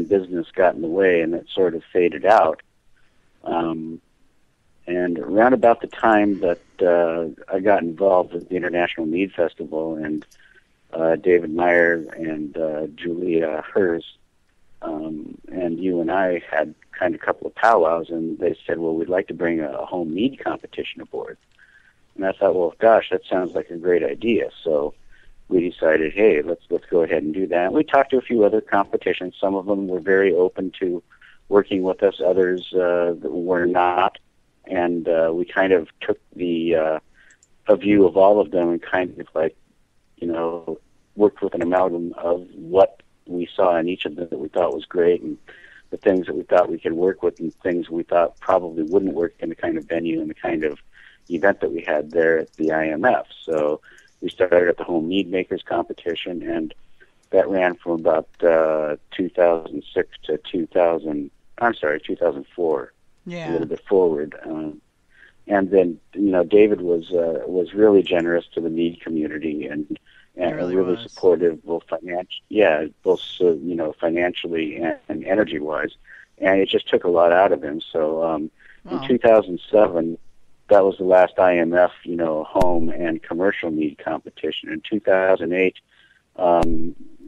business got in the way, and it sort of faded out. And around about the time that I got involved with the International Mead Festival, and David Meyer and Julia Hers, and you and I had kind of a couple of powwows, and they said, well, we'd like to bring a home mead competition aboard. And I thought, well, gosh, that sounds like a great idea. So we decided, hey, let's go ahead and do that. And we talked to a few other competitions. Some of them were very open to working with us. Others were not. And we kind of took a view of all of them and kind of worked with an amalgam of what we saw in each of them that we thought was great, and the things that we thought we could work with, and things we thought probably wouldn't work in the kind of venue and the kind of event that we had there at the IMF. So we started at the Home Mead Makers competition, and that ran from about 2006 to 2004. Yeah. A little bit forward. And then, David was really generous to the mead community and really supportive, both financially and energy-wise. And it just took a lot out of him. So in 2007, that was the last IMF, home and commercial mead competition. In 2008,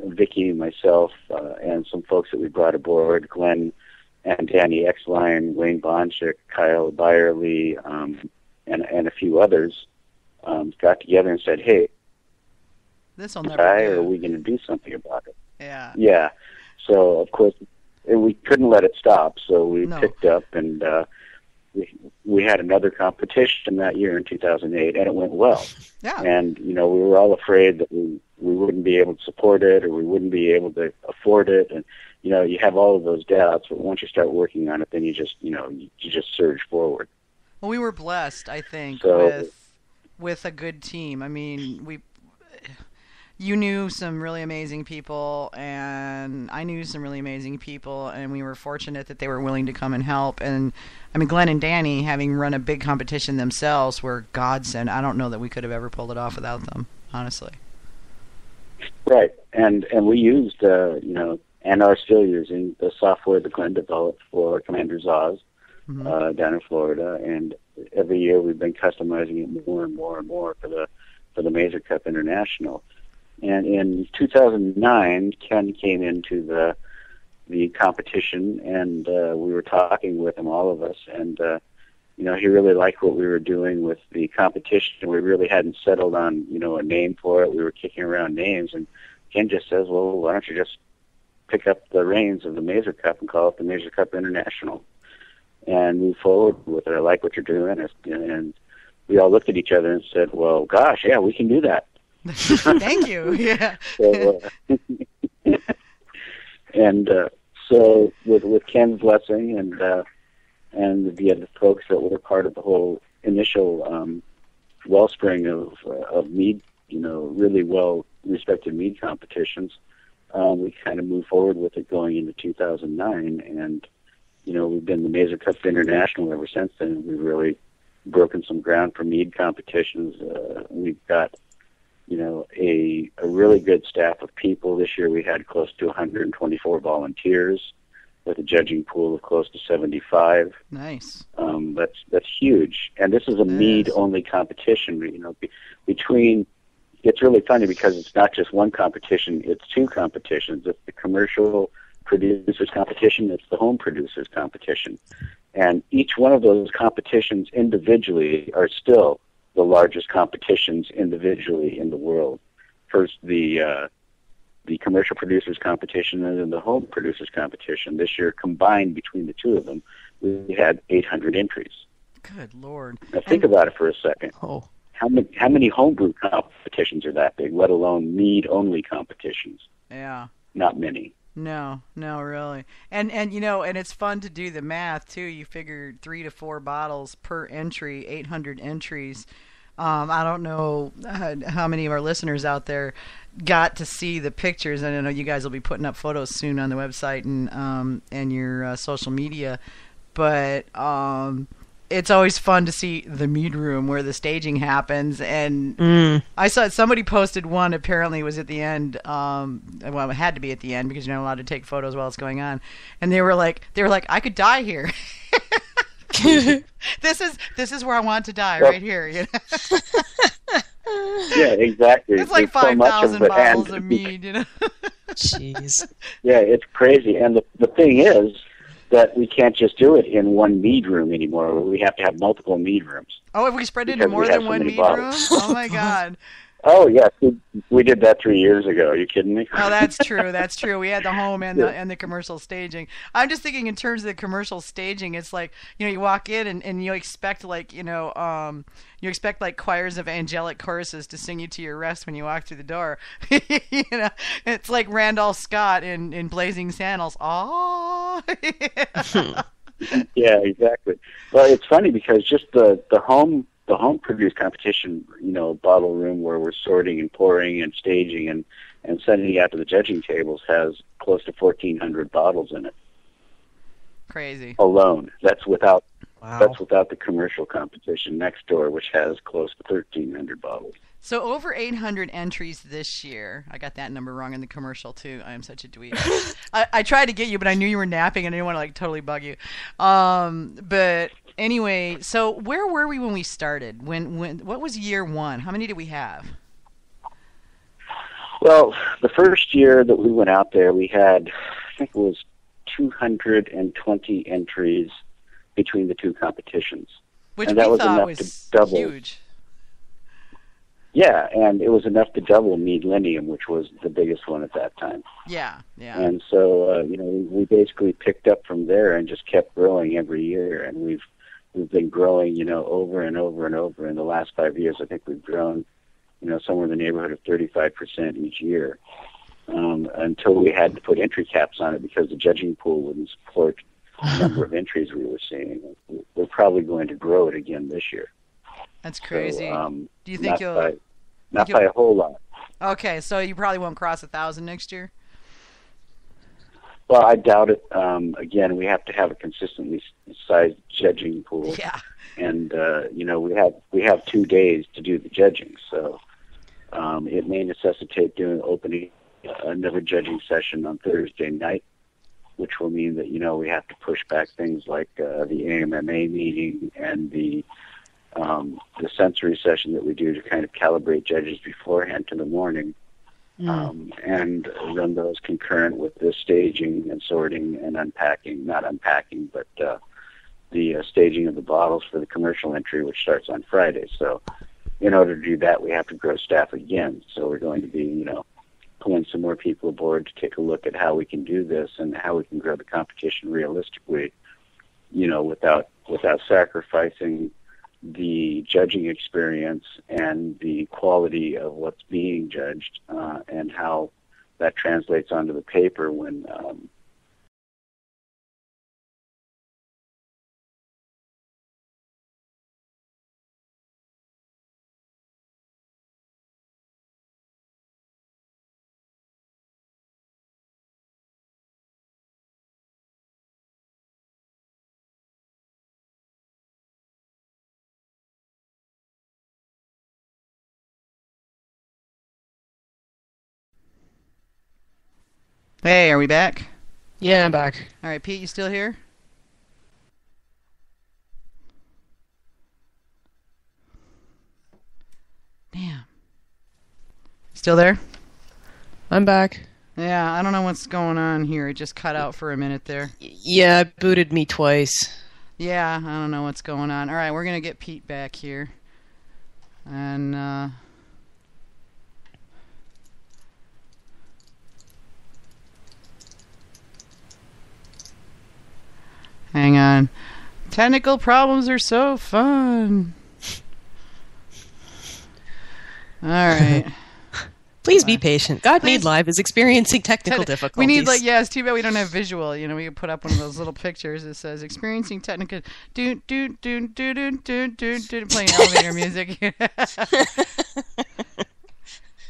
Vicky, myself, and some folks that we brought aboard, Glenn and Danny Exline, Wayne Bonchik, Kyle Byerly, and a few others, got together and said, hey, this'll never do. Are we going to do something about it? Yeah. Yeah. So, of course, we couldn't let it stop, so we picked up, and we had another competition that year in 2008, and it went well. Yeah. And, we were all afraid that we wouldn't be able to support it, or we wouldn't be able to afford it, and you have all of those doubts, but once you start working on it, then you just surge forward. Well, we were blessed, I think, with a good team. I mean, you knew some really amazing people, and I knew some really amazing people, and we were fortunate that they were willing to come and help. And I mean, Glenn and Danny, having run a big competition themselves, were godsend. I don't know that we could have ever pulled it off without them, honestly. Right, and we used and are still using the software that Glenn developed for Commander Zaz down in Florida, and every year we've been customizing it more and more and more for the Mazer Cup International. And in 2009, Ken came into the competition, and we were talking with him, all of us, and he really liked what we were doing with the competition. We really hadn't settled on a name for it. We were kicking around names, and Ken just says, well, why don't you just pick up the reins of the Mazer Cup and call it the Mazer Cup International and move forward with it. I like what you're doing. And we all looked at each other and said, well, gosh, yeah, we can do that. Thank you. Yeah. So with Ken's blessing and the other folks that were part of the whole initial wellspring of mead, really well-respected mead competitions, we kind of moved forward with it going into 2009, and we've been the Mazer Cup International ever since then. We've really broken some ground for mead competitions. We've got a really good staff of people. This year we had close to 124 volunteers with a judging pool of close to 75. Nice. That's huge, and this is a mead-only competition. It's really funny because it's not just one competition, it's two competitions. It's the commercial producers competition, it's the home producers competition. And each one of those competitions individually are still the largest competitions individually in the world. First, the commercial producers competition and then the home producers competition. This year, combined between the two of them, we had 800 entries. Good Lord. Now think about it for a second. Oh. How many homebrew competitions are that big, let alone mead-only competitions? Yeah. Not many. No, really. And and it's fun to do the math, too. You figure 3 to 4 bottles per entry, 800 entries. I don't know how many of our listeners out there got to see the pictures. I know you guys will be putting up photos soon on the website and your social media. But it's always fun to see the mead room where the staging happens. And I saw somebody posted one, apparently it was at the end. Well, it had to be at the end because you're not allowed to take photos while it's going on. And they were like, I could die here. This is where I want to die, right here. You know? Yeah, exactly. It's like 5,000 bottles of mead, you know. Jeez. Yeah, it's crazy. And the thing is that we can't just do it in one mead room anymore. We have to have multiple mead rooms. Oh, have we spread it into more than one mead room? Oh, my God. Oh, yeah. We did that 3 years ago. Are you kidding me? Oh, that's true. That's true. We had the home and the commercial staging. I'm just thinking in terms of the commercial staging, it's like, you know, you walk in and you expect like, you know, you expect like choirs of angelic choruses to sing you to your rest when you walk through the door. You know, it's like Randolph Scott in Blazing Saddles. Oh. Yeah, exactly. Well, it's funny because just the home produced competition, you know, bottle room where we're sorting and pouring and staging and sending it out to the judging tables has close to 1,400 bottles in it. Crazy. Alone. That's without Wow. that's without the commercial competition next door, which has close to 1,300 bottles. So over 800 entries this year. I got that number wrong in the commercial too. I am such a dweeb. I tried to get you, but I knew you were napping and I didn't want to like totally bug you. But anyway, so where were we when we started? What was year one? How many did we have? Well, the first year that we went out there, we had, I think it was 220 entries between the two competitions. Which and that we was thought enough was to double. huge. Yeah, and it was enough to double Meadlinium, which was the biggest one at that time. Yeah, yeah. And so, you know, we basically picked up from there and just kept growing every year, and we've been growing, you know, over and over and over. In the last 5 years, I think we've grown, you know, somewhere in the neighborhood of 35% each year, until we had to put entry caps on it because the judging pool wouldn't support the number of entries we were seeing. We're probably going to grow it again this year. That's crazy. So, do you think you'll... Not by a whole lot. Okay, so you probably won't cross 1,000 next year? Well, I doubt it. Again, we have to have a consistently sized judging pool. Yeah. And, you know, we have 2 days to do the judging, so it may necessitate opening another judging session on Thursday night, which will mean that, you know, we have to push back things like the AMMA meeting and the sensory session that we do to kind of calibrate judges beforehand to the morning, and run those concurrent with the staging and sorting and unpacking, not unpacking, but the staging of the bottles for the commercial entry, which starts on Friday. So in order to do that, we have to grow staff again. So we're going to be, you know, pulling some more people aboard to take a look at how we can do this and how we can grow the competition realistically, you know, without sacrificing the judging experience and the quality of what's being judged, and how that translates onto the paper when Hey, are we back? Yeah, I'm back. All right, Pete, you still here? Damn. Still there? I'm back. Yeah, I don't know what's going on here. It just cut out for a minute there. Yeah, it booted me twice. Yeah, I don't know what's going on. All right, we're going to get Pete back here. And, hang on. Technical problems are so fun. All right. Please be patient. God Made Live is experiencing technical difficulties. We need, like, yeah, it's too bad we don't have visual. You know, we could put up one of those little pictures that says experiencing technical playing elevator music. It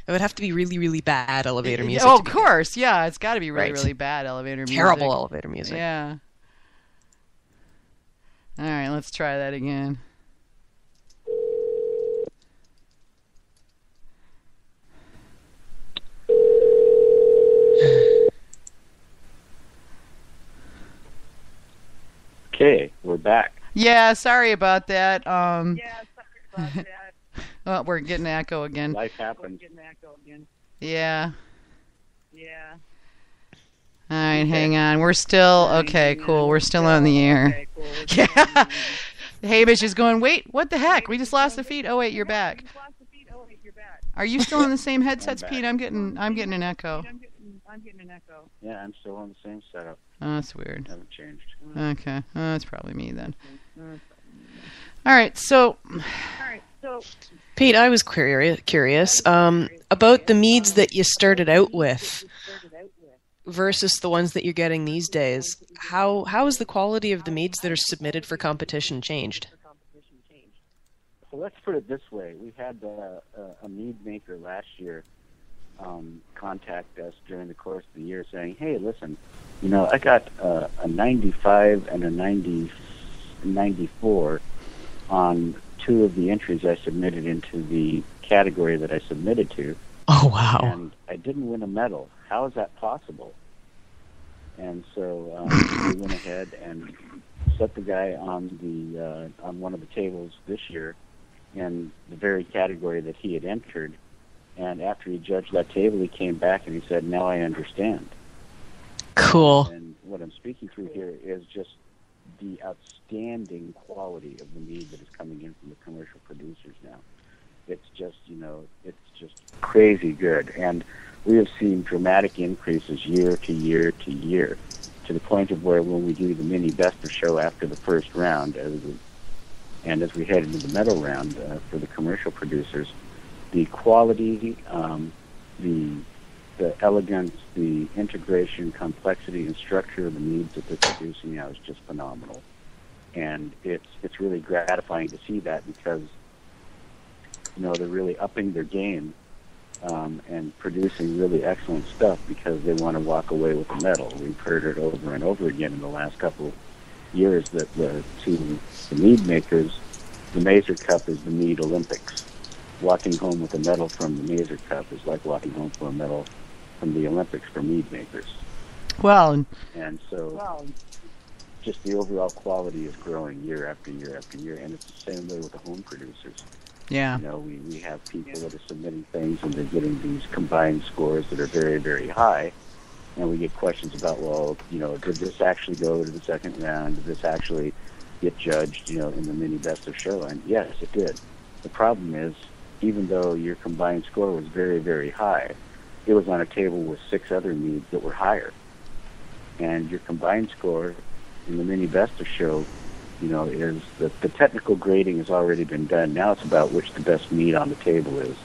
would have to be really, really bad elevator music. Oh, of course. Yeah, it's got to be really, Right. really bad elevator music. Terrible elevator music. Yeah. All right, let's try that again. Okay, we're back. Yeah, sorry about that. Oh, we're getting an echo again. Life happens. Yeah. All right, hang on. We're still okay. Cool. We're still on the air. Yeah. Hamish is going. Wait, what the heck? We just lost the feed. Oh wait, you're back. Are you still on the same headsets, Pete? I'm getting an echo. Yeah, I'm still on the same setup. Oh, that's weird. Haven't changed. Okay. Oh, that's probably me then. All right. So. Pete, I was curious about the meads that you started out with versus the ones that you're getting these days. How has the quality of the meads that are submitted for competition changed? So let's put it this way. We had a mead maker last year contact us during the course of the year saying, hey, listen, I got a 95 and a 94 on two of the entries I submitted into the category that I submitted to. Oh, wow. And I didn't win a medal. How is that possible? And so we went ahead and set the guy on one of the tables this year in the very category that he had entered. And after he judged that table, he came back and he said, now I understand. Cool. And what I'm speaking through here is just the outstanding quality of the mead that is coming in from the commercial producers now. It's just, it's just crazy good. And we have seen dramatic increases year to year to year, to the point of where when we do the mini best of show after the first round, as we head into the medal round for the commercial producers, the quality, the elegance, the integration, complexity, and structure of the meads that they're producing now is just phenomenal. And it's really gratifying to see that because, they're really upping their game and producing really excellent stuff because they want to walk away with a medal. We've heard it over and over again in the last couple of years that to the mead makers, the Mazer Cup is the mead Olympics. Walking home with a medal from the Mazer Cup is like walking home for a medal from the Olympics for mead makers. Well, and so just the overall quality is growing year after year after year, and it's the same way with the home producers. Yeah. We have people that are submitting things and they're getting these combined scores that are very, very high, and we get questions about, did this actually go to the second round? Did this actually get judged, in the mini best of show? And yes, it did. The problem is, even though your combined score was very, very high, it was on a table with 6 other meads that were higher. And your combined score in the mini best of show, is the technical grading has already been done. Now it's about which the best mead on the table is.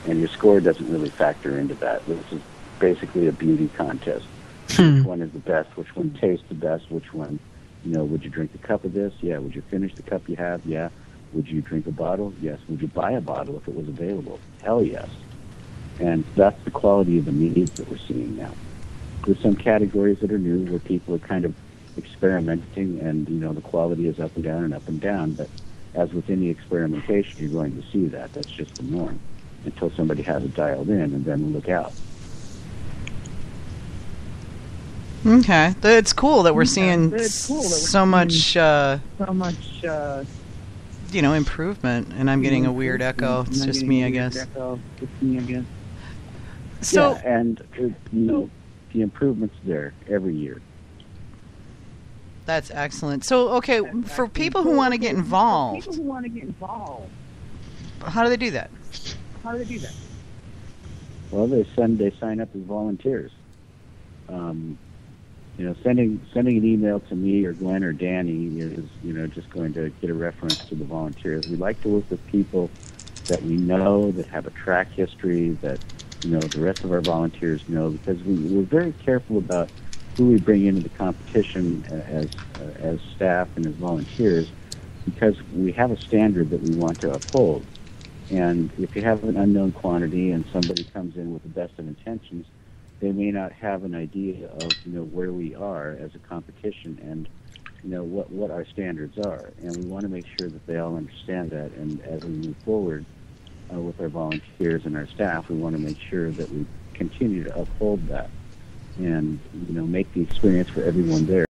And your score doesn't really factor into that. This is basically a beauty contest. Which one is the best? Which one tastes the best? Which one, would you drink a cup of this? Yeah. Would you finish the cup you have? Yeah. Would you drink a bottle? Yes. Would you buy a bottle if it was available? Hell yes. And that's the quality of the meads that we're seeing now. There's some categories that are new where people are kind of experimenting, and the quality is up and down and up and down. But as with any experimentation, you're going to see that. That's just the norm until somebody has it dialed in, and then look out. Okay, it's cool that we're seeing so much improvement, and I'm getting a weird echo. It's just me, I guess. So, yeah, and the improvement's there every year. That's excellent. So, okay, for people who want to get involved, how do they do that? Well, they sign up as volunteers. Sending an email to me or Glenn or Danny is, just going to get a reference to the volunteers. We like to work with people that we know, that have a track history, that, the rest of our volunteers know, because we're very careful about who we bring into the competition as staff and as volunteers, because we have a standard that we want to uphold. And if you have an unknown quantity and somebody comes in with the best of intentions, they may not have an idea of where we are as a competition, and what our standards are, and we want to make sure that they all understand that. And as we move forward with our volunteers and our staff, we want to make sure that we continue to uphold that and make the experience for everyone there